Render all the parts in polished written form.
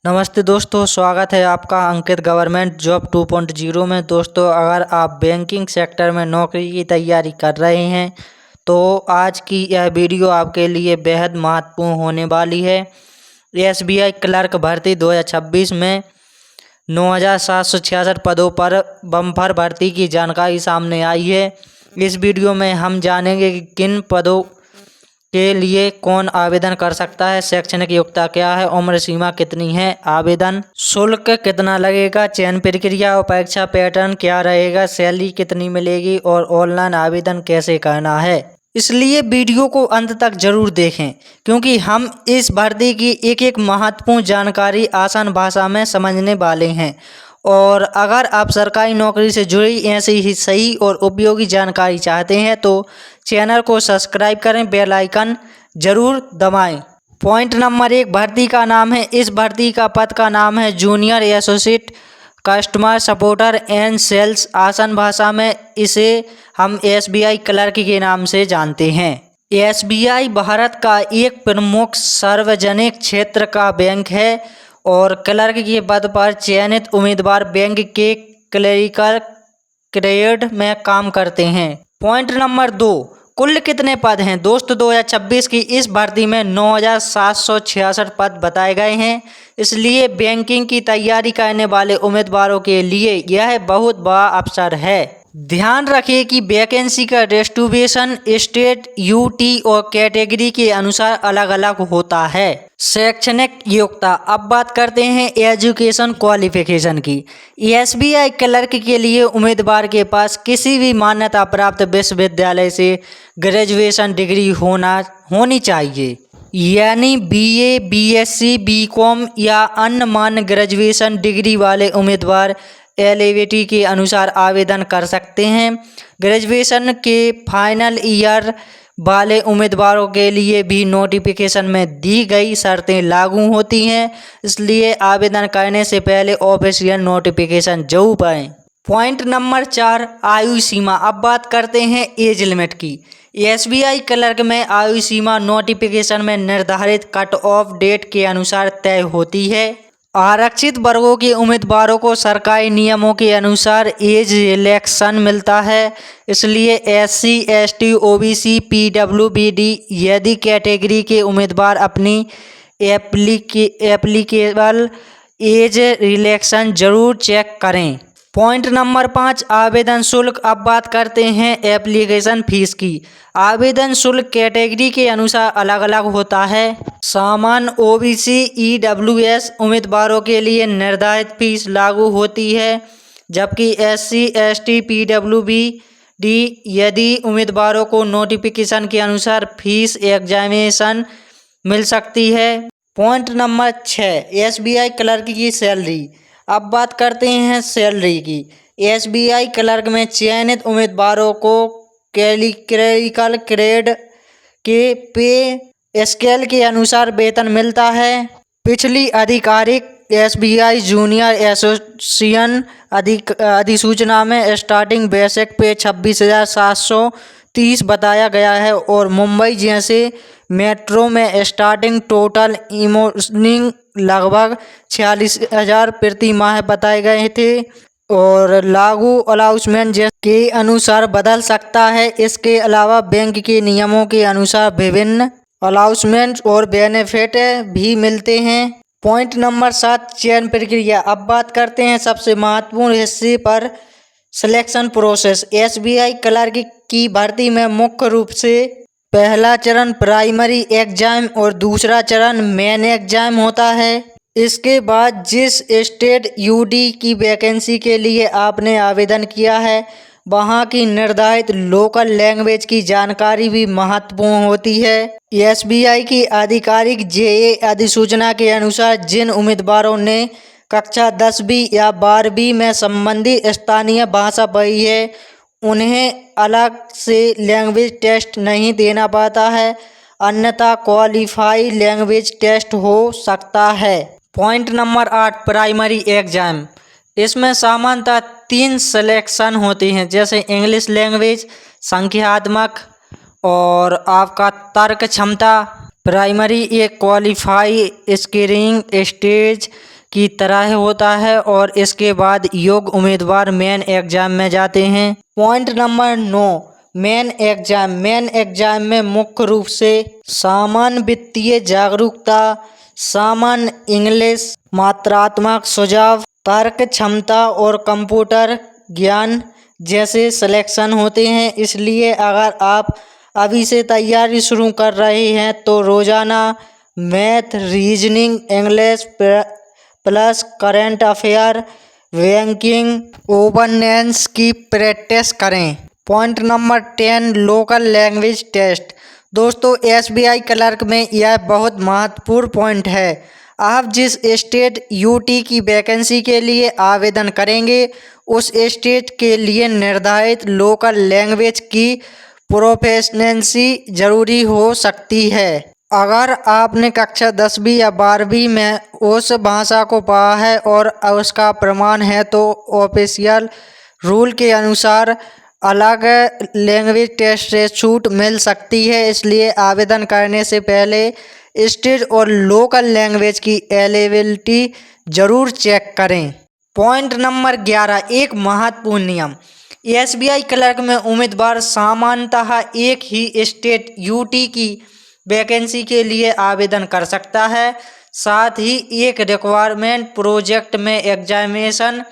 नमस्ते दोस्तों, स्वागत है आपका अंकित गवर्नमेंट जॉब 2.0 में। दोस्तों, अगर आप बैंकिंग सेक्टर में नौकरी की तैयारी कर रहे हैं तो आज की यह वीडियो आपके लिए बेहद महत्वपूर्ण होने वाली है। SBI क्लर्क भर्ती 2026 में 9,766 पदों पर बम्पर भर्ती की जानकारी सामने आई है। इस वीडियो में हम जानेंगे कि किन पदों के लिए कौन आवेदन कर सकता है, शैक्षणिक योग्यता क्या है, उम्र सीमा कितनी है, आवेदन शुल्क कितना लगेगा, चयन प्रक्रिया और परीक्षा पैटर्न क्या रहेगा, सैलरी कितनी मिलेगी और ऑनलाइन आवेदन कैसे करना है। इसलिए वीडियो को अंत तक जरूर देखें, क्योंकि हम इस भर्ती की एक एक महत्वपूर्ण जानकारी आसान भाषा में समझने वाले हैं। और अगर आप सरकारी नौकरी से जुड़ी ऐसी ही सही और उपयोगी जानकारी चाहते हैं तो चैनल को सब्सक्राइब करें, बेल आइकन जरूर दबाएं। पॉइंट नंबर 1, भर्ती का नाम है। इस भर्ती का पद का नाम है junior associate customer supporter and sales. आसान भाषा में इसे हम SBI क्लर्क के नाम से जानते हैं। SBI भारत का एक प्रमुख सार्वजनिक क्षेत्र का बैंक है और क्लर्क के पद पर चयनित उम्मीदवार बैंक के क्लरिकल ग्रेड में काम करते हैं। पॉइंट नंबर 2, कुल कितने पद हैं। दोस्तों, 2026 की इस भर्ती में 9,766 पद बताए गए हैं। इसलिए बैंकिंग की तैयारी करने वाले उम्मीदवारों के लिए यह बहुत बड़ा अवसर है। ध्यान रखिए कि वैकेंसी का डिस्ट्रीब्यूशन स्टेट, UT और कैटेगरी के अनुसार अलग अलग होता है। शैक्षणिक योग्यता। अब बात करते हैं एजुकेशन क्वालिफिकेशन की। SBI क्लर्क के लिए उम्मीदवार के पास किसी भी मान्यता प्राप्त विश्वविद्यालय से ग्रेजुएशन डिग्री होनी चाहिए, यानी BA, BSc, BCom या अन्य मान्य ग्रेजुएशन डिग्री वाले उम्मीदवार एलिजिबिलिटी के अनुसार आवेदन कर सकते हैं। ग्रेजुएशन के फाइनल ईयर वाले उम्मीदवारों के लिए भी नोटिफिकेशन में दी गई शर्तें लागू होती हैं, इसलिए आवेदन करने से पहले ऑफिशियल नोटिफिकेशन जरूर पढ़ें। पॉइंट नंबर 4, आयु सीमा। अब बात करते हैं एज लिमिट की। SBI क्लर्क में आयु सीमा नोटिफिकेशन में निर्धारित कट ऑफ डेट के अनुसार तय होती है। आरक्षित वर्गों के उम्मीदवारों को सरकारी नियमों के अनुसार एज रिलैक्सेशन मिलता है, इसलिए SC, ST, OBC, PWBD यदि कैटेगरी के उम्मीदवार अपनी एप्लीकेबल एज रिलैक्सेशन जरूर चेक करें। पॉइंट नंबर 5, आवेदन शुल्क। अब बात करते हैं एप्लीकेशन फीस की। आवेदन शुल्क कैटेगरी के अनुसार अलग अलग होता है। सामान्य OBC, EWS उम्मीदवारों के लिए निर्धारित फीस लागू होती है, जबकि SC, ST, PWBD यदि उम्मीदवारों को नोटिफिकेशन के अनुसार फीस एग्जामिनेशन मिल सकती है। पॉइंट नंबर 6, SBI क्लर्क की सैलरी। अब बात करते हैं सैलरी की। SBI क्लर्क में चयनित उम्मीदवारों को क्लरिकल ग्रेड के पे स्केल के अनुसार वेतन मिलता है। पिछली आधिकारिक SBI जूनियर एसोसिएशन अधिसूचना में स्टार्टिंग बेसिक पे 26,730 बताया गया है और मुंबई जैसे मेट्रो में स्टार्टिंग टोटल इमोनिंग लगभग 46,000 प्रति माह बताए गए थे और लागू अलाउंसमेंट के अनुसार बदल सकता है। इसके अलावा बैंक के नियमों के अनुसार विभिन्न अलाउंसमेंट और बेनिफिट भी मिलते हैं। पॉइंट नंबर 7, चयन प्रक्रिया। अब बात करते हैं सबसे महत्वपूर्ण हिस्से पर, सिलेक्शन प्रोसेस। SBI क्लर्क की भर्ती में मुख्य रूप से पहला चरण प्राइमरी एग्जाम और दूसरा चरण मेन एग्जाम होता है। इसके बाद जिस स्टेट UD की वैकेंसी के लिए आपने आवेदन किया है वहाँ की निर्धारित लोकल लैंग्वेज की जानकारी भी महत्वपूर्ण होती है। SBI की आधिकारिक JA अधिसूचना के अनुसार जिन उम्मीदवारों ने कक्षा 10वीं या 12वीं में संबंधित स्थानीय भाषा पढ़ी है उन्हें अलग से लैंग्वेज टेस्ट नहीं देना पड़ता है, अन्यथा क्वालिफाई लैंग्वेज टेस्ट हो सकता है। Point number 8, primary exam. इसमें सामान्यतः 3 सिलेक्शन होती हैं, जैसे इंग्लिश लैंग्वेज, संख्यात्मक और आपका तर्क क्षमता। प्राइमरी एक क्वालिफाई स्क्रीनिंग स्टेज की तरह होता है और इसके बाद योग्य उम्मीदवार मेन एग्जाम में जाते हैं। पॉइंट नंबर 9, मेन एग्जाम में मुख्य रूप से सामान्य वित्तीय जागरूकता, सामान्य इंग्लिश, मात्रात्मक सुझाव, तर्क क्षमता और कंप्यूटर ज्ञान जैसे सिलेक्शन होते हैं। इसलिए अगर आप अभी से तैयारी शुरू कर रहे हैं तो रोजाना math, reasoning, English plus current affair, banking, openness की प्रैक्टिस करें। Point number 10, local language test. दोस्तों, SBI क्लर्क में यह बहुत महत्वपूर्ण पॉइंट है। आप जिस स्टेट यूटी की वैकेंसी के लिए आवेदन करेंगे उस स्टेट के लिए निर्धारित लोकल लैंग्वेज की प्रोफिशिएंसी जरूरी हो सकती है। अगर आपने कक्षा 10वीं या 12वीं में उस भाषा को पढ़ा है और उसका प्रमाण है तो ऑफिशियल रूल के अनुसार अलग लैंग्वेज टेस्ट से छूट मिल सकती है। इसलिए आवेदन करने से पहले स्टेट और लोकल लैंग्वेज की एलिजिबिलिटी जरूर चेक करें। पॉइंट नंबर 11, एक महत्वपूर्ण नियम। SBI क्लर्क में उम्मीदवार सामान्यतः एक ही स्टेट यूटी की वैकेंसी के लिए आवेदन कर सकता है। साथ ही एक रिक्वायरमेंट प्रोजेक्ट में एग्जामिनेशन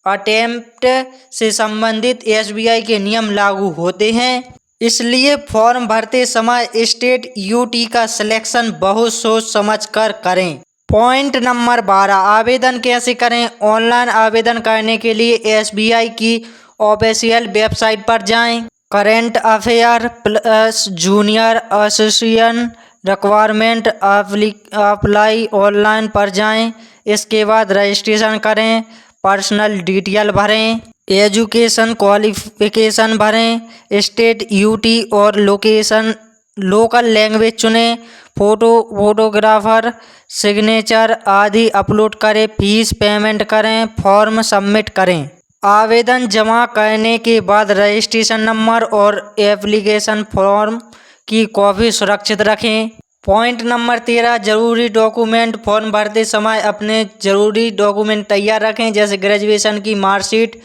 अटेम्प्ट से संबंधित SBI के नियम लागू होते हैं। इसलिए फॉर्म भरते समय स्टेट यूटी का सिलेक्शन बहुत सोच समझ कर करें। पॉइंट नंबर 12, आवेदन कैसे करें। ऑनलाइन आवेदन करने के लिए SBI की ऑफिशियल वेबसाइट पर जाएं। Current affair plus junior association requirement apply online पर जाएं। इसके बाद रजिस्ट्रेशन करें, पर्सनल डिटेल भरें, एजुकेशन क्वालिफिकेशन भरें, स्टेट यूटी और लोकेशन लोकल लैंग्वेज चुनें, फोटोग्राफर सिग्नेचर आदि अपलोड करें, फीस पेमेंट करें, फॉर्म सबमिट करें। आवेदन जमा करने के बाद रजिस्ट्रेशन नंबर और एप्लीकेशन फॉर्म की कॉपी सुरक्षित रखें। पॉइंट नंबर 13, जरूरी डॉक्यूमेंट। फॉर्म भरते समय अपने जरूरी डॉक्यूमेंट तैयार रखें, जैसे ग्रेजुएशन की मार्कशीट,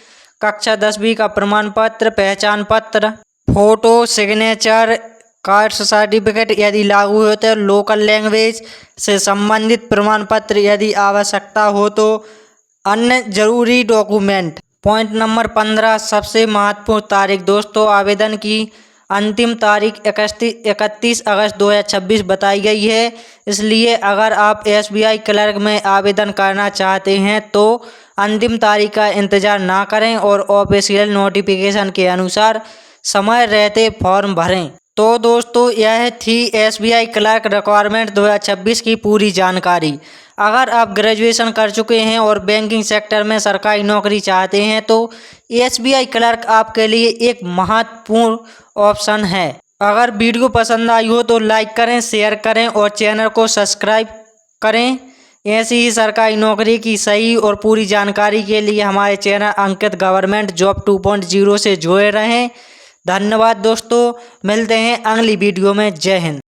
कक्षा 10वीं का प्रमाण पत्र, पहचान पत्र, फोटो, सिग्नेचर, कास्ट सर्टिफिकेट यदि लागू हो तो, लोकल लैंग्वेज से संबंधित प्रमाण पत्र यदि आवश्यकता हो तो, अन्य जरूरी डॉक्यूमेंट। पॉइंट नंबर 15, सबसे महत्वपूर्ण तारीख। दोस्तों, आवेदन की अंतिम तारीख 31 अगस्त 2026 बताई गई है। इसलिए अगर आप SBI क्लर्क में आवेदन करना चाहते हैं तो अंतिम तारीख का इंतज़ार ना करें और ऑफिशियल नोटिफिकेशन के अनुसार समय रहते फॉर्म भरें। तो दोस्तों, यह थी SBI क्लर्क रिक्वायरमेंट 2026 की पूरी जानकारी। अगर आप ग्रेजुएशन कर चुके हैं और बैंकिंग सेक्टर में सरकारी नौकरी चाहते हैं तो SBI क्लर्क आपके लिए एक महत्वपूर्ण ऑप्शन है। अगर वीडियो पसंद आई हो तो लाइक करें, शेयर करें और चैनल को सब्सक्राइब करें। ऐसी ही सरकारी नौकरी की सही और पूरी जानकारी के लिए हमारे चैनल अंकित गवर्नमेंट जॉब 2.0 से जुड़े रहें। धन्यवाद दोस्तों, मिलते हैं अगली वीडियो में। जय हिंद।